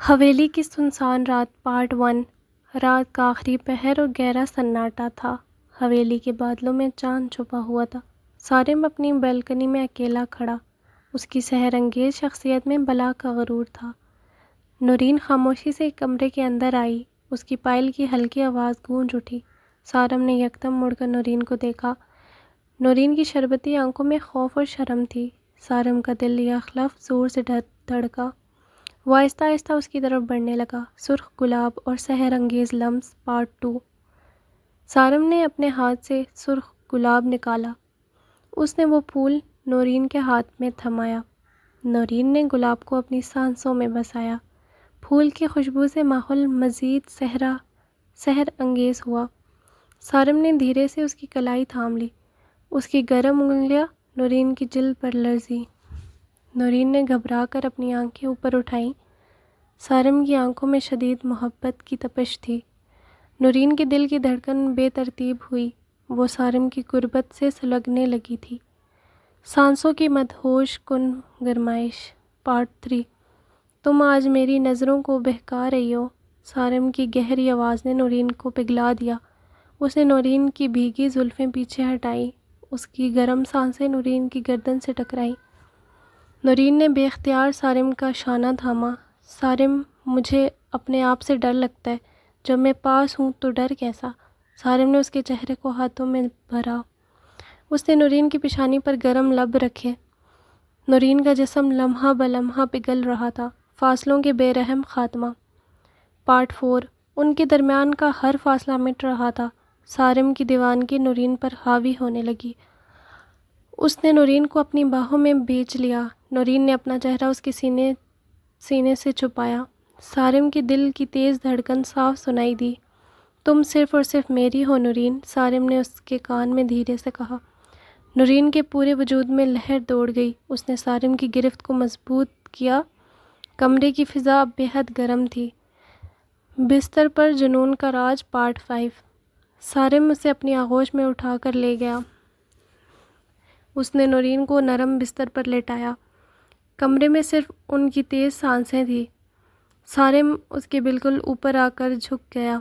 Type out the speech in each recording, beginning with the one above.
حویلی کی سنسان رات پارٹ 1۔ رات کا آخری پہر اور گہرا سناٹا تھا۔ حویلی کے بادلوں میں چاند چھپا ہوا تھا۔ سارم اپنی بالکنی میں اکیلا کھڑا، اس کی سحر انگیز شخصیت میں بلا کا غرور تھا۔ نورین خاموشی سے کمرے کے اندر آئی، اس کی پائل کی ہلکی آواز گونج اٹھی۔ سارم نے یکدم مڑ کر نورین کو دیکھا۔ نورین کی شربتی آنکھوں میں خوف اور شرم تھی۔ سارم کا دل یخلف زور سے دھڑکا۔ وہ آہستہ آہستہ اس کی طرف بڑھنے لگا۔ سرخ گلاب اور سحر انگیز لمس پارٹ 2۔ سارم نے اپنے ہاتھ سے سرخ گلاب نکالا۔ اس نے وہ پھول نورین کے ہاتھ میں تھمایا۔ نورین نے گلاب کو اپنی سانسوں میں بسایا۔ پھول کی خوشبو سے ماحول مزید سحر انگیز ہوا۔ سارم نے دھیرے سے اس کی کلائی تھام لی۔ اس کی گرم انگلیاں نورین کی جلد پر لرزیں۔ نورین نے گھبرا کر اپنی آنکھیں اوپر اٹھائیں۔ سارم کی آنکھوں میں شدید محبت کی تپش تھی۔ نورین کے دل کی دھڑکن بے ترتیب ہوئی۔ وہ سارم کی قربت سے سلگنے لگی تھی۔ سانسوں کی مدہوش کن گرمائش پارٹ 3۔ تم آج میری نظروں کو بہکا رہی ہو۔ سارم کی گہری آواز نے نورین کو پگھلا دیا۔ اس نے نورین کی بھیگی زلفیں پیچھے ہٹائیں۔ اس کی گرم سانسیں نورین کی گردن سے ٹکرائیں۔ نورین نے بے اختیار سارم کا شانہ تھاما۔ سارم، مجھے اپنے آپ سے ڈر لگتا ہے۔ جب میں پاس ہوں تو ڈر کیسا؟ سارم نے اس کے چہرے کو ہاتھوں میں بھرا۔ اس نے نورین کی پیشانی پر گرم لب رکھے۔ نورین کا جسم لمحہ بلمحہ پگھل رہا تھا۔ فاصلوں کے بے رحم خاتمہ پارٹ 4۔ ان کے درمیان کا ہر فاصلہ مٹ رہا تھا۔ سارم کی دیوانگی نورین پر حاوی ہونے لگی۔ اس نے نورین کو اپنی باہوں میں بیچ لیا۔ نورین نے اپنا چہرہ اس کے سینے سے چھپایا۔ سارم کے دل کی تیز دھڑکن صاف سنائی دی۔ تم صرف اور صرف میری ہو نورین، سارم نے اس کے کان میں دھیرے سے کہا۔ نورین کے پورے وجود میں لہر دوڑ گئی۔ اس نے سارم کی گرفت کو مضبوط کیا۔ کمرے کی فضا اب بے حد گرم تھی۔ بستر پر جنون کا راج پارٹ 5۔ سارم اسے اپنی آغوش میں اٹھا کر لے گیا۔ اس نے نورین کو نرم بستر پر لٹایا۔ کمرے میں صرف ان کی تیز سانسیں تھیں۔ سارم اس کے بالکل اوپر آ کر جھک گیا۔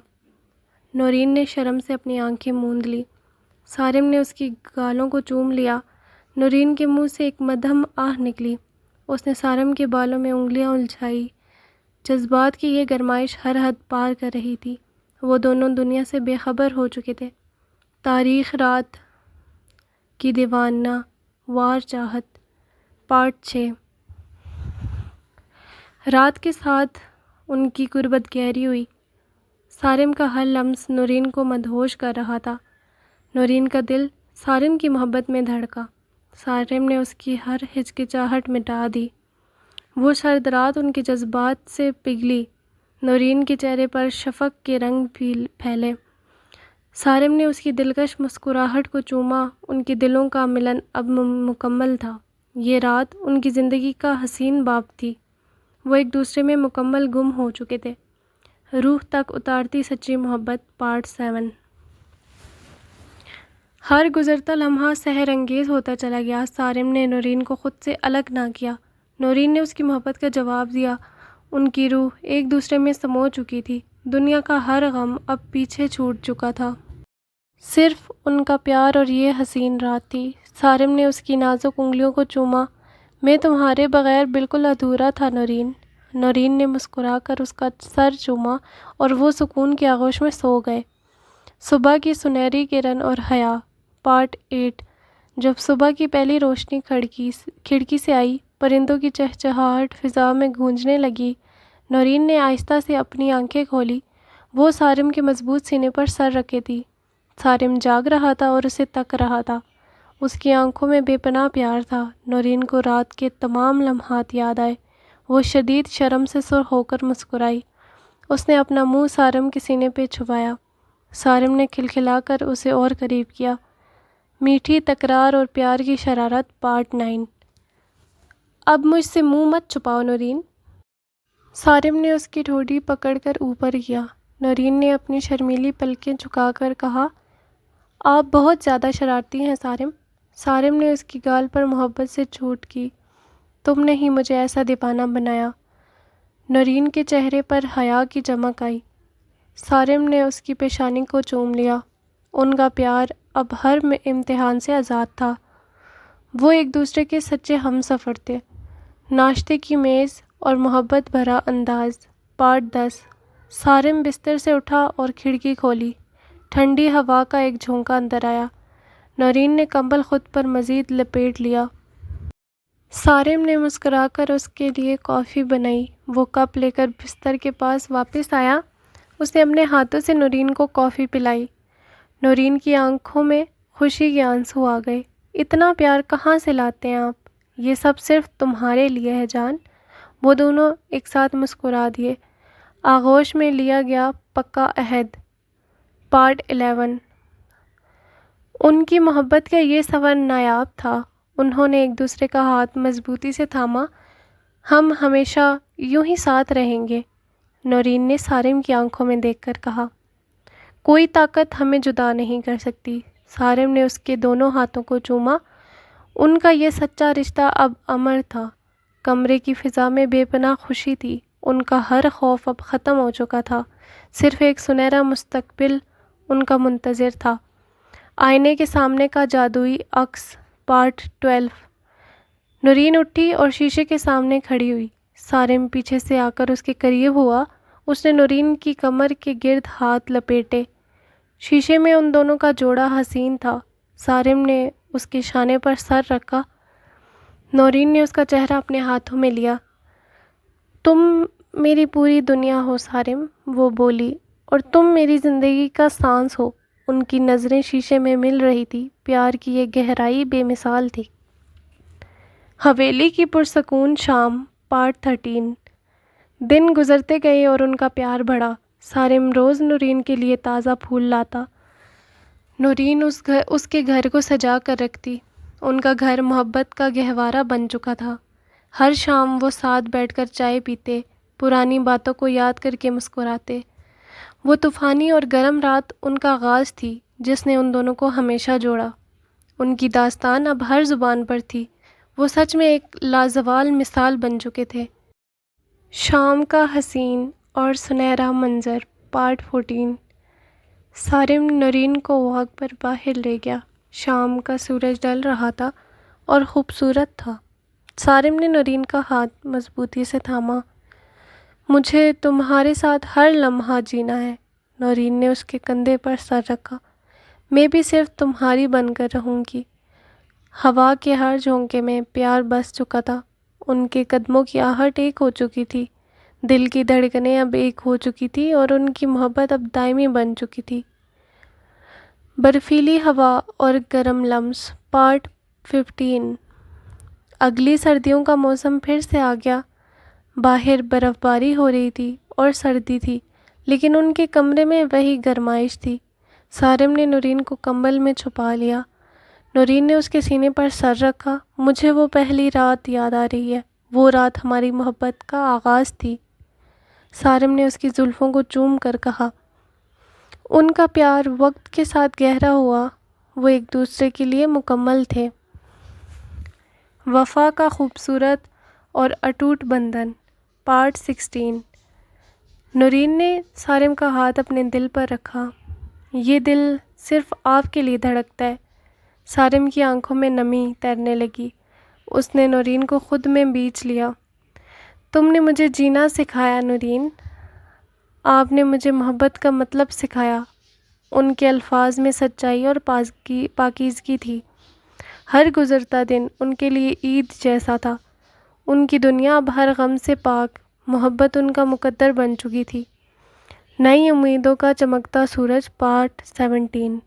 نورین نے شرم سے اپنی آنکھیں موند لی۔ سارم نے اس کی گالوں کو چوم لیا۔ نورین کے منہ سے ایک مدھم آہ نکلی۔ اس نے سارم کے بالوں میں انگلیاں الجھائیں۔ جذبات کی یہ گرمائش ہر حد پار کر رہی تھی۔ وہ دونوں دنیا سے بے خبر ہو چکے تھے۔ تاریخ رات کی دیوانہ وار چاہت پارٹ 6۔ رات کے ساتھ ان کی قربت گہری ہوئی۔ سارم کا ہر لمس نورین کو مدہوش کر رہا تھا۔ نورین کا دل سارم کی محبت میں دھڑکا۔ سارم نے اس کی ہر ہچکچاہٹ مٹا دی۔ وہ سرد رات ان کے جذبات سے پگھلی۔ نورین کے چہرے پر شفق کے رنگ پھیلے۔ سارم نے اس کی دلکش مسکراہٹ کو چوما۔ ان کے دلوں کا ملن اب مکمل تھا۔ یہ رات ان کی زندگی کا حسین باب تھی۔ وہ ایک دوسرے میں مکمل گم ہو چکے تھے۔ روح تک اتارتی سچی محبت پارٹ 7۔ ہر گزرتا لمحہ سحر انگیز ہوتا چلا گیا۔ سارم نے نورین کو خود سے الگ نہ کیا۔ نورین نے اس کی محبت کا جواب دیا۔ ان کی روح ایک دوسرے میں سمو چکی تھی۔ دنیا کا ہر غم اب پیچھے چھوٹ چکا تھا۔ صرف ان کا پیار اور یہ حسین رات تھی۔ سارم نے اس کی نازک انگلیوں کو چوما۔ میں تمہارے بغیر بالکل ادھورا تھا نورین۔ نورین نے مسکرا کر اس کا سر چوما اور وہ سکون کی آغوش میں سو گئے۔ صبح کی سنہری کرن اور حیا پارٹ 8۔ جب صبح کی پہلی روشنی کھڑکی سے آئی، پرندوں کی چہچہاہٹ فضا میں گونجنے لگی۔ نورین نے آہستہ سے اپنی آنکھیں کھولی۔ وہ سارم کے مضبوط سینے پر سر رکھے تھی۔ سارم جاگ رہا تھا اور اسے تک رہا تھا۔ اس کی آنکھوں میں بے پناہ پیار تھا۔ نورین کو رات کے تمام لمحات یاد آئے۔ وہ شدید شرم سے سرخ ہو کر مسکرائی۔ اس نے اپنا منہ سارم کے سینے پہ چھپایا۔ سارم نے کھلکھلا کر اسے اور قریب کیا۔ میٹھی تکرار اور پیار کی شرارت پارٹ 9۔ اب مجھ سے منہ مت چھپاؤ نورین۔ سارم نے اس کی ٹھوڑی پکڑ کر اوپر کیا۔ نورین نے اپنی شرمیلی پلکیں جھکا کر کہا، آپ بہت زیادہ شرارتی ہیں سارم۔ سارم نے اس کی گال پر محبت سے چوٹ کی۔ تم نے ہی مجھے ایسا دیوانہ بنایا۔ نورین کے چہرے پر حیا کی چمک آئی۔ صارم نے اس کی پیشانی کو چوم لیا۔ ان کا پیار اب ہر امتحان سے آزاد تھا۔ وہ ایک دوسرے کے سچے ہم سفر تھے۔ ناشتے کی میز اور محبت بھرا انداز۔ پارٹ 10۔ صارم بستر سے اٹھا اور کھڑکی کھولی۔ ٹھنڈی ہوا کا ایک جھونکا اندر آیا۔ نورین نے کمبل خود پر مزید لپیٹ لیا۔ صارم نے مسکرا کر اس کے لیے کافی بنائی۔ وہ کپ لے کر بستر کے پاس واپس آیا۔ اس نے اپنے ہاتھوں سے نورین کو کافی پلائی۔ نورین کی آنکھوں میں خوشی کے آنسو آ گئے۔ اتنا پیار کہاں سے لاتے ہیں آپ؟ یہ سب صرف تمہارے لیے ہے جان۔ وہ دونوں ایک ساتھ مسکرا دیے۔ آغوش میں لیا گیا پکا عہد۔ پارٹ 11۔ ان کی محبت کا یہ سفر نایاب تھا۔ انہوں نے ایک دوسرے کا ہاتھ مضبوطی سے تھاما۔ ہم ہمیشہ یوں ہی ساتھ رہیں گے، نورین نے صارم کی آنکھوں میں دیکھ کر کہا۔ کوئی طاقت ہمیں جدا نہیں کر سکتی۔ صارم نے اس کے دونوں ہاتھوں کو چوما۔ ان کا یہ سچا رشتہ اب امر تھا۔ کمرے کی فضا میں بے پناہ خوشی تھی۔ ان کا ہر خوف اب ختم ہو چکا تھا۔ صرف ایک سنہرا مستقبل ان کا منتظر تھا۔ آئینے کے سامنے کا جادوئی عکس۔ پارٹ 12۔ نورین اٹھی اور شیشے کے سامنے کھڑی ہوئی۔ صارم پیچھے سے آ کر اس کے قریب ہوا۔ اس نے نورین کی کمر کے گرد ہاتھ لپیٹے۔ شیشے میں ان دونوں کا جوڑا حسین تھا۔ صارم نے اس کے شانے پر سر رکھا۔ نورین نے اس کا چہرہ اپنے ہاتھوں میں لیا۔ تم میری پوری دنیا ہو صارم، وہ بولی، اور تم میری زندگی کا سانس ہو۔ ان کی نظریں شیشے میں مل رہی تھی۔ پیار کی یہ گہرائی بے مثال تھی۔ حویلی کی پرسکون شام۔ پارٹ 13۔ دن گزرتے گئے اور ان کا پیار بڑھا۔ صارم روز نورین کے لیے تازہ پھول لاتا۔ نورین اس کے گھر کو سجا کر رکھتی۔ ان کا گھر محبت کا گہوارہ بن چکا تھا۔ ہر شام وہ ساتھ بیٹھ کر چائے پیتے، پرانی باتوں کو یاد کر کے مسکراتے۔ وہ طوفانی اور گرم رات ان کا آغاز تھی جس نے ان دونوں کو ہمیشہ جوڑا۔ ان کی داستان اب ہر زبان پر تھی۔ وہ سچ میں ایک لازوال مثال بن چکے تھے۔ شام کا حسین اور سنہرا منظر۔ پارٹ 14۔ صارم نورین کو واک پر باہر لے گیا۔ شام کا سورج ڈل رہا تھا اور خوبصورت تھا۔ صارم نے نورین کا ہاتھ مضبوطی سے تھاما۔ مجھے تمہارے ساتھ ہر لمحہ جینا ہے۔ نورین نے اس کے کندھے پر سر رکھا۔ میں بھی صرف تمہاری بن کر رہوں گی۔ ہوا کے ہر جھونکے میں پیار بس چکا تھا۔ ان کے قدموں کی آہٹ ایک ہو چکی تھی۔ دل کی دھڑکنیں اب ایک ہو چکی تھی اور ان کی محبت اب دائمی بن چکی تھی۔ برفیلی ہوا اور گرم لمس۔ پارٹ 15۔ اگلی سردیوں کا موسم پھر سے آ گیا۔ باہر برف باری ہو رہی تھی اور سردی تھی، لیکن ان کے کمرے میں وہی گرمائش تھی۔ صارم نے نورین کو کمبل میں چھپا لیا۔ نورین نے اس کے سینے پر سر رکھا۔ مجھے وہ پہلی رات یاد آ رہی ہے۔ وہ رات ہماری محبت کا آغاز تھی۔ صارم نے اس کی زلفوں کو چوم کر کہا۔ ان کا پیار وقت کے ساتھ گہرا ہوا۔ وہ ایک دوسرے کے لیے مکمل تھے۔ وفا کا خوبصورت اور اٹوٹ بندھن۔ پارٹ 16۔ نورین نے صارم کا ہاتھ اپنے دل پر رکھا۔ یہ دل صرف آپ کے لیے دھڑکتا ہے۔ صارم کی آنکھوں میں نمی تیرنے لگی۔ اس نے نورین کو خود میں بیچ لیا۔ تم نے مجھے جینا سکھایا نورین۔ آپ نے مجھے محبت کا مطلب سکھایا۔ ان کے الفاظ میں سچائی اور پاکیزگی تھی۔ ہر گزرتا دن ان کے لیے عید جیسا تھا۔ ان کی دنیا اب ہر غم سے پاک۔ محبت ان کا مقدر بن چکی تھی۔ نئی امیدوں کا چمکتا سورج۔ پارٹ 17۔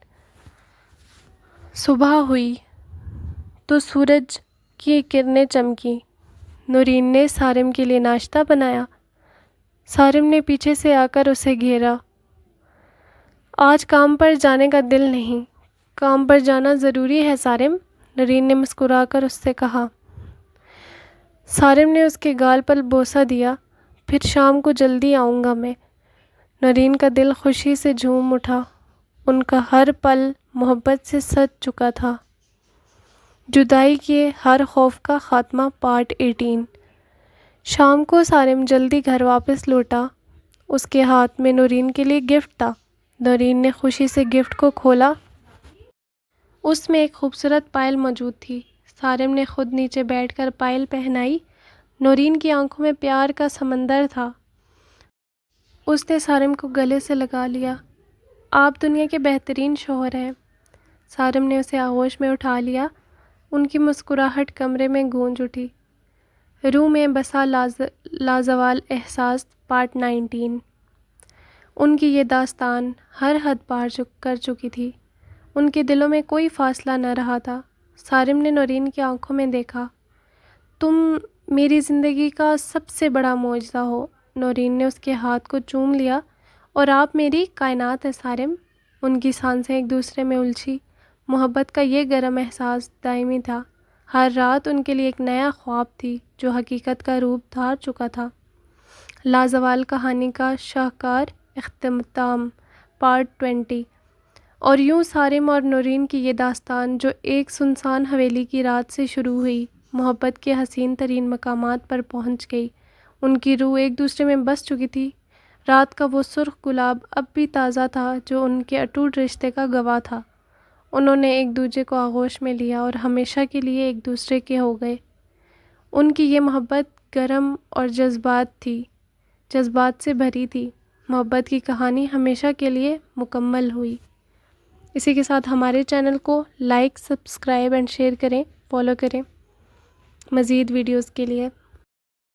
صبح ہوئی تو سورج کی کرنیں چمکی۔ نورین نے صارم کے لیے ناشتہ بنایا۔ صارم نے پیچھے سے آ کر اسے گھیرا۔ آج کام پر جانے کا دل نہیں۔ کام پر جانا ضروری ہے صارم، نورین نے مسکرا کر اس سے کہا۔ صارم نے اس کے گال پر بوسہ دیا۔ پھر شام کو جلدی آؤں گا میں۔ نورین کا دل خوشی سے جھوم اٹھا۔ ان کا ہر پل محبت سے سج چکا تھا۔ جدائی کے ہر خوف کا خاتمہ۔ پارٹ 18۔ شام کو سارم جلدی گھر واپس لوٹا۔ اس کے ہاتھ میں نورین کے لیے گفٹ تھا۔ نورین نے خوشی سے گفٹ کو کھولا۔ اس میں ایک خوبصورت پائل موجود تھی۔ سارم نے خود نیچے بیٹھ کر پائل پہنائی۔ نورین کی آنکھوں میں پیار کا سمندر تھا۔ اس نے سارم کو گلے سے لگا لیا۔ آپ دنیا کے بہترین شوہر ہیں۔ سارم نے اسے آغوش میں اٹھا لیا۔ ان کی مسکراہٹ کمرے میں گونج اٹھی۔ روح میں بسا لازوال احساس پارٹ 19۔ ان کی یہ داستان ہر حد پار کر چکی تھی۔ ان کے دلوں میں کوئی فاصلہ نہ رہا تھا۔ سارم نے نورین کی آنکھوں میں دیکھا۔ تم میری زندگی کا سب سے بڑا معجزہ ہو۔ نورین نے اس کے ہاتھ کو چوم لیا۔ اور آپ میری کائنات ہے سارم۔ ان کی سانسیں ایک دوسرے میں الجھی۔ محبت کا یہ گرم احساس دائمی تھا۔ ہر رات ان کے لیے ایک نیا خواب تھی جو حقیقت کا روپ دھار چکا تھا۔ لازوال کہانی کا شاہکار اختتام پارٹ 20۔ اور یوں سارم اور نورین کی یہ داستان جو ایک سنسان حویلی کی رات سے شروع ہوئی، محبت کے حسین ترین مقامات پر پہنچ گئی۔ ان کی روح ایک دوسرے میں بس چکی تھی۔ رات کا وہ سرخ گلاب اب بھی تازہ تھا جو ان کے اٹوٹ رشتے کا گواہ تھا۔ انہوں نے ایک دوسرے کو آغوش میں لیا اور ہمیشہ کے لیے ایک دوسرے کے ہو گئے۔ ان کی یہ محبت گرم اور جذبات سے بھری تھی۔ محبت کی کہانی ہمیشہ کے لیے مکمل ہوئی۔ اسی کے ساتھ ہمارے چینل کو لائک، سبسکرائب اینڈ شیئر کریں، فالو کریں مزید ویڈیوز کے لیے۔